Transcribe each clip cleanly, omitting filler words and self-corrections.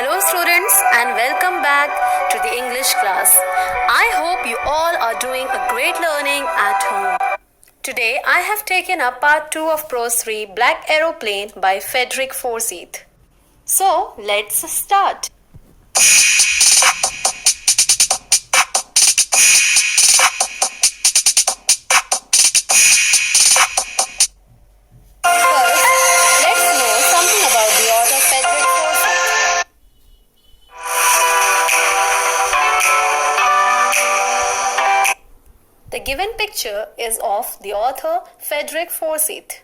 Hello students and welcome back to the English class. I hope you all are doing a great learning at home. Today I have taken up part 2 of Prose 3 Black Aeroplane by Frederick Forsyth. So let's start. The given picture is of the author Frederick Forsyth.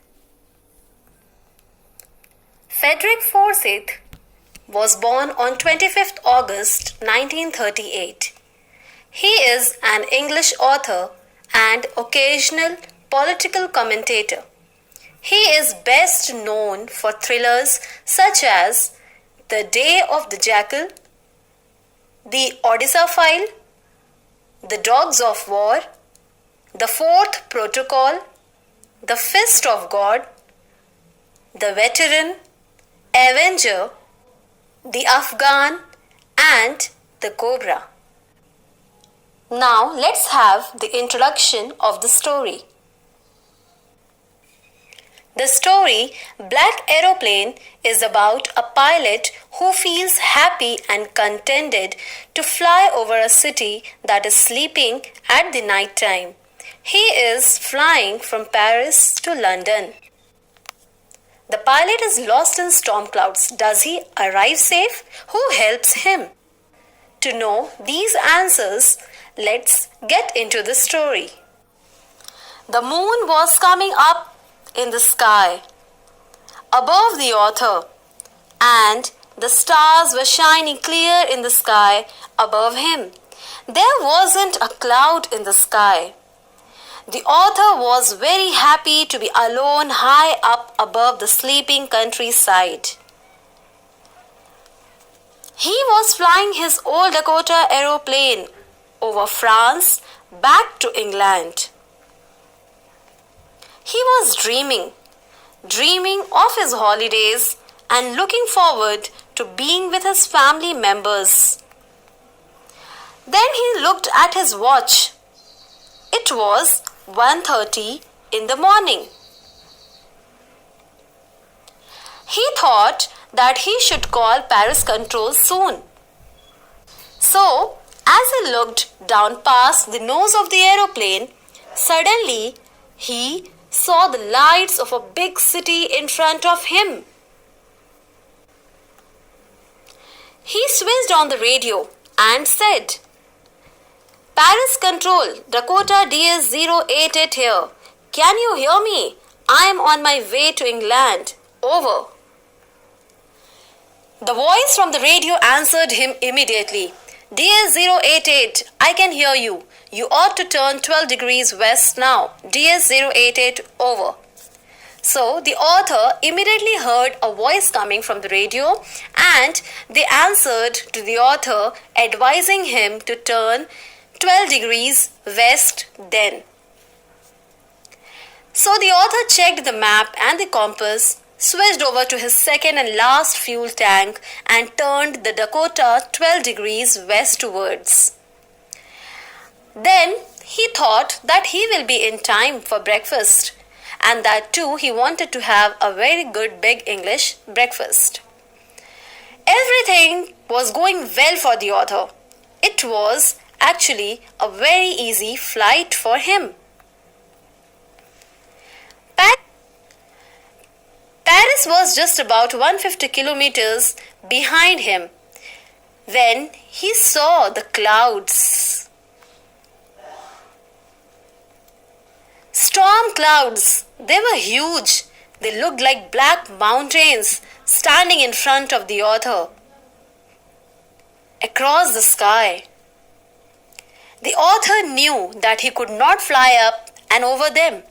Frederick Forsyth was born on 25th August 1938. He is an English author and occasional political commentator. He is best known for thrillers such as The Day of the Jackal, The Odessa File, The Dogs of War, The Fourth Protocol, The Fist of God, The Veteran, Avenger, The Afghan, and The Cobra. Now let's have the introduction of the story. The story Black Aeroplane is about a pilot who feels happy and contented to fly over a city that is sleeping at the night time. He is flying from Paris to London. The pilot is lost in storm clouds. Does he arrive safe? Who helps him? To know these answers, let's get into the story. The moon was coming up in the sky above the author, and the stars were shining clear in the sky above him. There wasn't a cloud in the sky. The author was very happy to be alone high up above the sleeping countryside. He was flying his old Dakota aeroplane over France back to England. He was dreaming of his holidays and looking forward to being with his family members. Then he looked at his watch. It was 1:30 in the morning. He thought that he should call Paris Control soon. So, as he looked down past the nose of the aeroplane, suddenly he saw the lights of a big city in front of him. He switched on the radio and said, "Paris Control, Dakota DS-088 here. Can you hear me? I am on my way to England. Over." The voice from the radio answered him immediately. "DS-088, I can hear you. You ought to turn 12 degrees west now. DS-088, over." So the author immediately heard a voice coming from the radio, and they answered to the author advising him to turn 12 degrees west then. So the author checked the map and the compass, switched over to his second and last fuel tank, and turned the Dakota 12 degrees westwards. Then he thought that he will be in time for breakfast, and that too he wanted to have a very good big English breakfast. Everything was going well for the author. It was actually a very easy flight for him. Paris was just about 150 kilometers behind him when he saw the clouds. Storm clouds, they were huge. They looked like black mountains standing in front of the author across the sky. The author knew that he could not fly up and over them,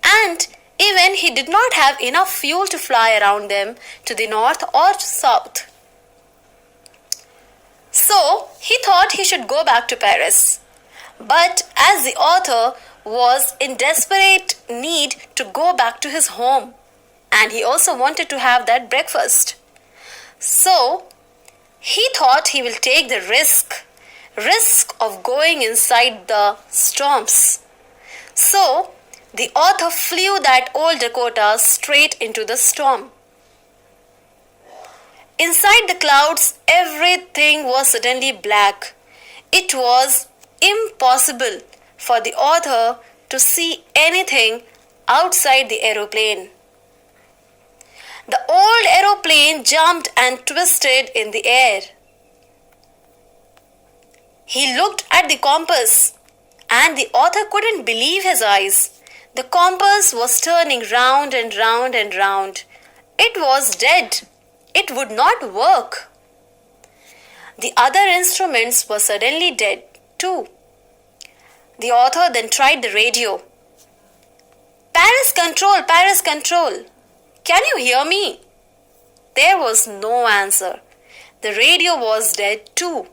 and even he did not have enough fuel to fly around them to the north or south. So he thought he should go back to Paris. But as the author was in desperate need to go back to his home, and he also wanted to have that breakfast, so He thought he will take the risk of going inside the storms. So, the author flew that old Dakota straight into the storm. Inside the clouds, everything was suddenly black. It was impossible for the author to see anything outside the aeroplane. The old aeroplane jumped and twisted in the air. He looked at the compass, and the author couldn't believe his eyes. The compass was turning round and round and round. It was dead. It would not work. The other instruments were suddenly dead too. The author then tried the radio. Paris control, Paris control. Can you hear me? There was no answer. The radio was dead too.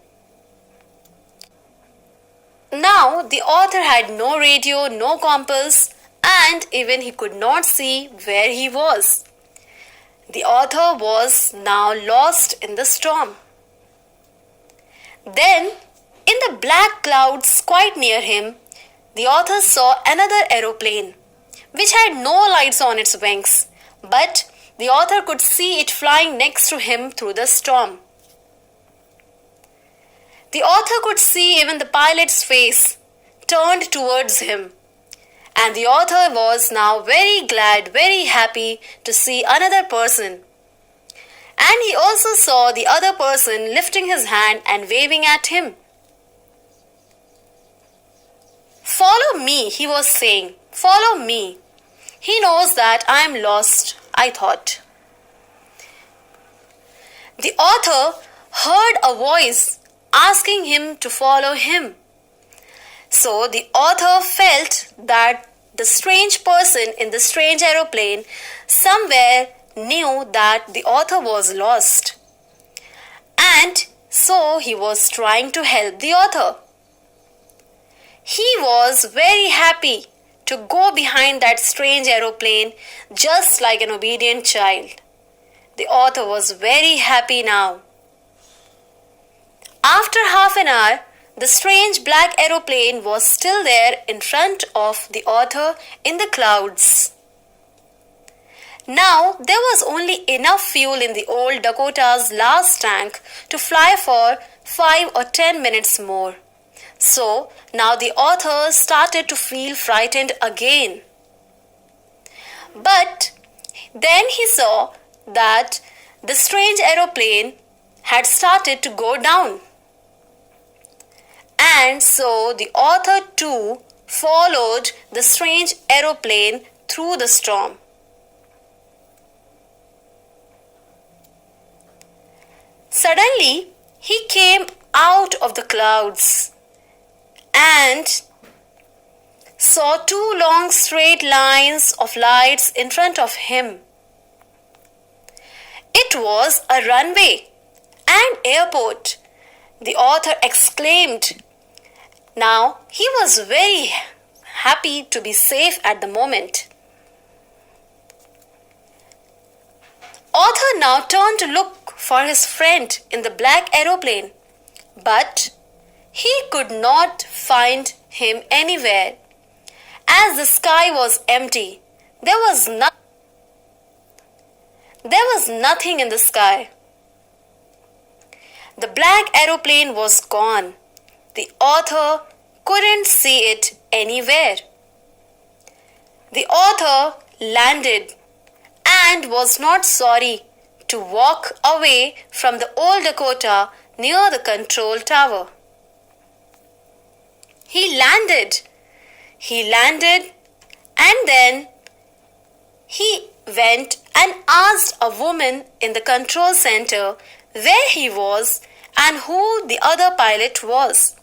Now the author had no radio, no compass, and even he could not see where he was. The author was now lost in the storm. Then, in the black clouds quite near him, the author saw another aeroplane, which had no lights on its wings, but the author could see it flying next to him through the storm. The author could see even the pilot's face turned towards him, and the author was now very glad, very happy to see another person. And he also saw the other person lifting his hand and waving at him. Follow me, he was saying. Follow me. He knows that I am lost, I thought. The author heard a voice asking him to follow him. So the author felt that the strange person in the strange aeroplane somewhere knew that the author was lost. And so he was trying to help the author. He was very happy to go behind that strange aeroplane just like an obedient child. The author was very happy now. After half an hour, the strange black aeroplane was still there in front of the author in the clouds. Now there was only enough fuel in the old Dakota's last tank to fly for 5 or 10 minutes more. So now the author started to feel frightened again. But then he saw that the strange aeroplane had started to go down. And so the author too followed the strange aeroplane through the storm. Suddenly, he came out of the clouds and saw 2 long straight lines of lights in front of him. It was a runway and airport. The author exclaimed. Now he was very happy to be safe at the moment. Author now turned to look for his friend in the black aeroplane, but he could not find him anywhere. As the sky was empty, there was nothing in the sky. The black aeroplane was gone. The author couldn't see it anywhere. The author landed and was not sorry to walk away from the old Dakota near the control tower. He landed, and then he went and asked a woman in the control center where he was and who the other pilot was,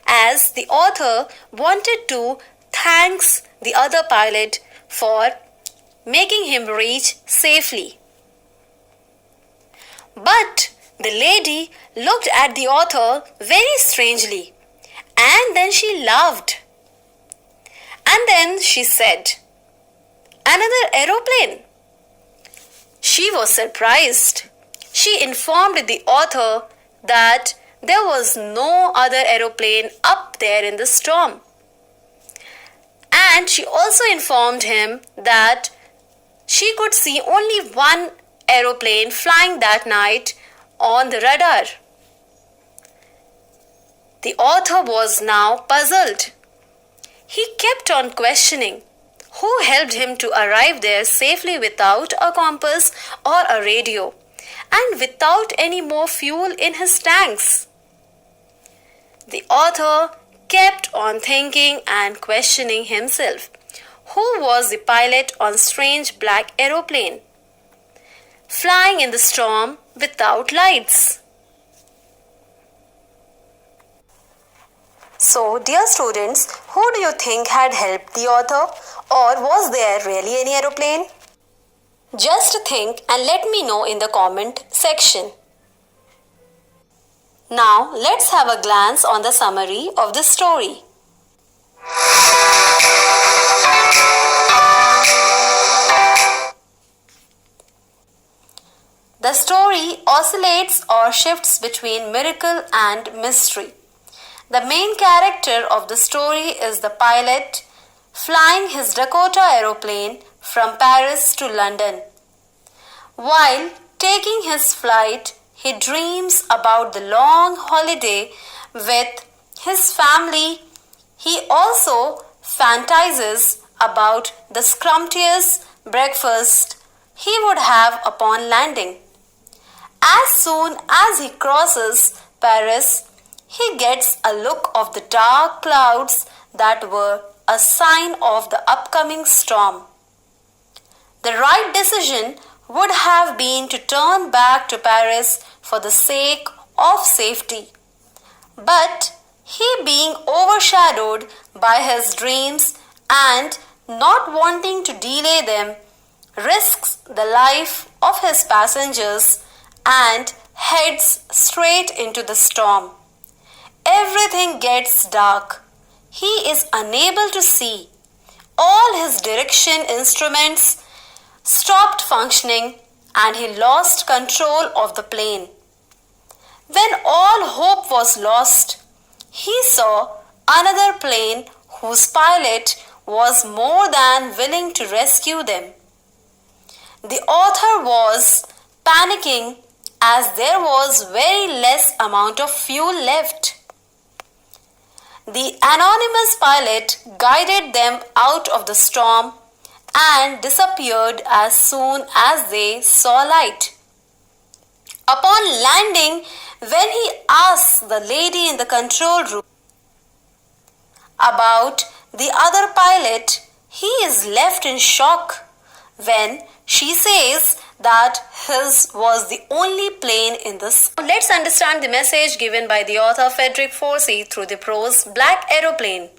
as the author wanted to thank the other pilot for making him reach safely. But the lady looked at the author very strangely, and then she laughed. And then she said, "Another aeroplane." She was surprised. She informed the author that there was no other aeroplane up there in the storm. And she also informed him that she could see only one aeroplane flying that night on the radar. The author was now puzzled. He kept on questioning who helped him to arrive there safely without a compass or a radio and without any more fuel in his tanks. The author kept on thinking and questioning himself. Who was the pilot on strange black aeroplane, flying in the storm without lights? So, dear students, who do you think had helped the author? Or was there really any aeroplane? Just think and let me know in the comment section. Now, let's have a glance on the summary of the story. The story oscillates or shifts between miracle and mystery. The main character of the story is the pilot flying his Dakota aeroplane from Paris to London. While taking his flight, he dreams about the long holiday with his family. He also fantasizes about the scrumptious breakfast he would have upon landing. As soon as he crosses Paris, he gets a look of the dark clouds that were a sign of the upcoming storm. The right decision would have been to turn back to Paris for the sake of safety. But he, being overshadowed by his dreams and not wanting to delay them, risks the life of his passengers and heads straight into the storm. Everything gets dark. He is unable to see. All his direction instruments stopped functioning and he lost control of the plane. When all hope was lost, he saw another plane whose pilot was more than willing to rescue them. The author was panicking as there was very less amount of fuel left. The anonymous pilot guided them out of the storm and disappeared as soon as they saw light. Upon landing, when he asked the lady in the control room about the other pilot, he is left in shock when she says that his was the only plane in the sky. Let's understand the message given by the author Frederick Forsyth through the prose Black Aeroplane.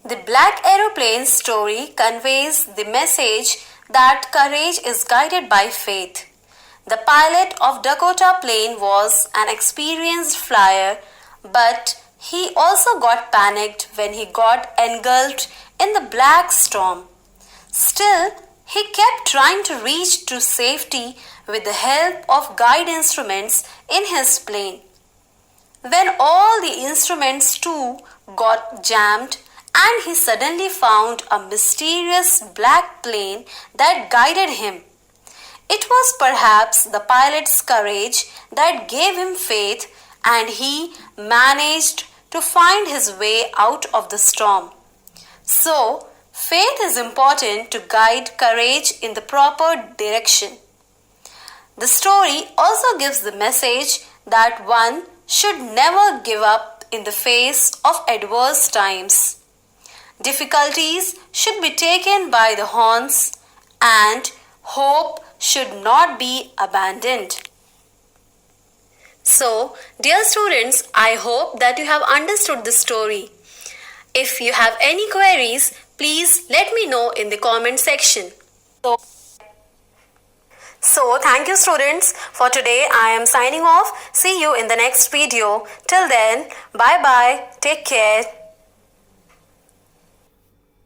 The Black Aeroplane story conveys the message that courage is guided by faith. The pilot of Dakota plane was an experienced flyer, but he also got panicked when he got engulfed in the black storm. Still, he kept trying to reach to safety with the help of guide instruments in his plane. When all the instruments too got jammed, and he suddenly found a mysterious black plane that guided him. It was perhaps the pilot's courage that gave him faith, and he managed to find his way out of the storm. So, faith is important to guide courage in the proper direction. The story also gives the message that one should never give up in the face of adverse times. Difficulties should be taken by the horns and hope should not be abandoned. So, dear students, I hope that you have understood the story. If you have any queries, please let me know in the comment section. So, thank you students. For today, I am signing off. See you in the next video. Till then, bye bye. Take care.